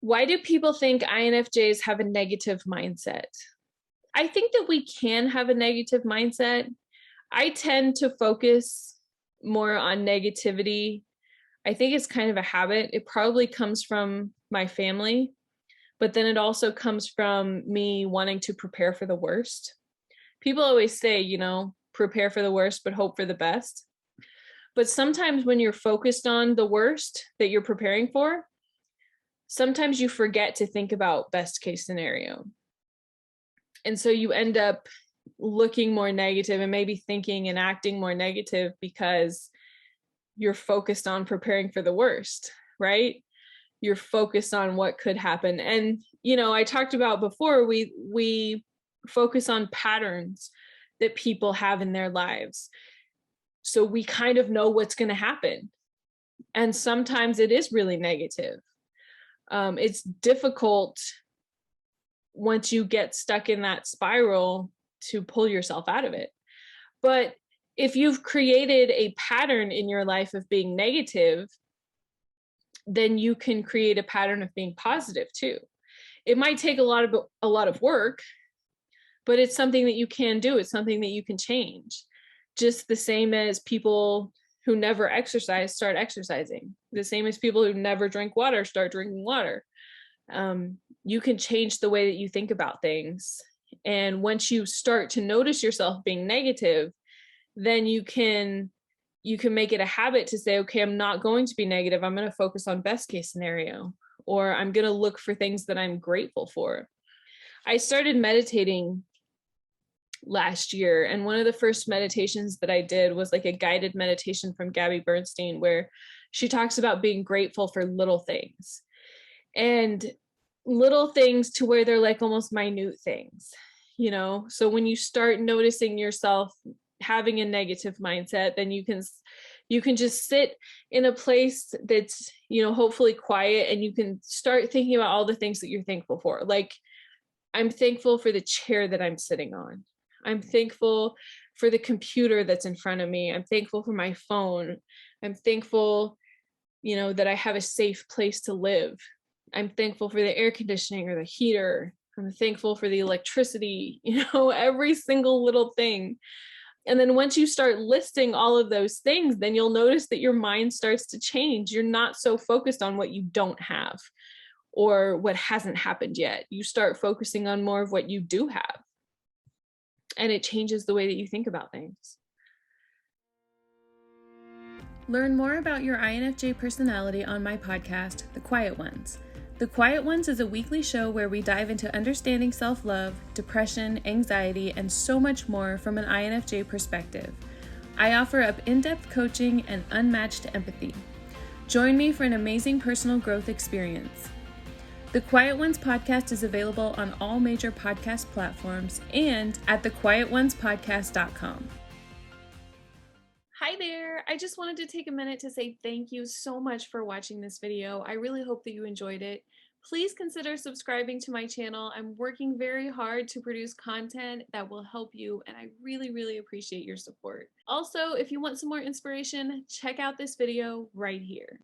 Why do people think INFJs have a negative mindset? I think that we can have a negative mindset. I tend to focus more on negativity. I think it's kind of a habit. It probably comes from my family, but then it also comes from me wanting to prepare for the worst. People always say, prepare for the worst, but hope for the best. But sometimes when you're focused on the worst that you're preparing for, sometimes you forget to think about best case scenario. And so you end up looking more negative and maybe thinking and acting more negative because you're focused on preparing for the worst, right? You're focused on what could happen. And, I talked about before, we focus on patterns that people have in their lives. So we kind of know what's going to happen. And sometimes it is really negative. It's difficult once you get stuck in that spiral to pull yourself out of it. But if you've created a pattern in your life of being negative, then you can create a pattern of being positive too. It might take a lot of work, but it's something that you can do. It's something that you can change. Just the same as people who never exercise start exercising. The same as people who never drink water start drinking water. You can change the way that you think about things. And once you start to notice yourself being negative, then you can make it a habit to say, okay, I'm not going to be negative. I'm going to focus on best case scenario, or I'm going to look for things that I'm grateful for. I started meditating last year, and one of the first meditations that I did was like a guided meditation from Gabby Bernstein, where she talks about being grateful for little things, and little things to where they're like almost minute things, so when you start noticing yourself having a negative mindset, then you can just sit in a place that's hopefully quiet, and you can start thinking about all the things that you're thankful for. Like, I'm thankful for the chair that I'm sitting on. I'm thankful for the computer that's in front of me. I'm thankful for my phone. I'm thankful, that I have a safe place to live. I'm thankful for the air conditioning or the heater. I'm thankful for the electricity, every single little thing. And then once you start listing all of those things, then you'll notice that your mind starts to change. You're not so focused on what you don't have or what hasn't happened yet. You start focusing on more of what you do have. And it changes the way that you think about things. Learn more about your INFJ personality on my podcast, The Quiet Ones. The Quiet Ones is a weekly show where we dive into understanding self-love, depression, anxiety, and so much more from an INFJ perspective. I offer up in-depth coaching and unmatched empathy. Join me for an amazing personal growth experience. The Quiet Ones podcast is available on all major podcast platforms and at thequietonespodcast.com. Hi there. I just wanted to take a minute to say thank you so much for watching this video. I really hope that you enjoyed it. Please consider subscribing to my channel. I'm working very hard to produce content that will help you, and I really, really appreciate your support. Also, if you want some more inspiration, check out this video right here.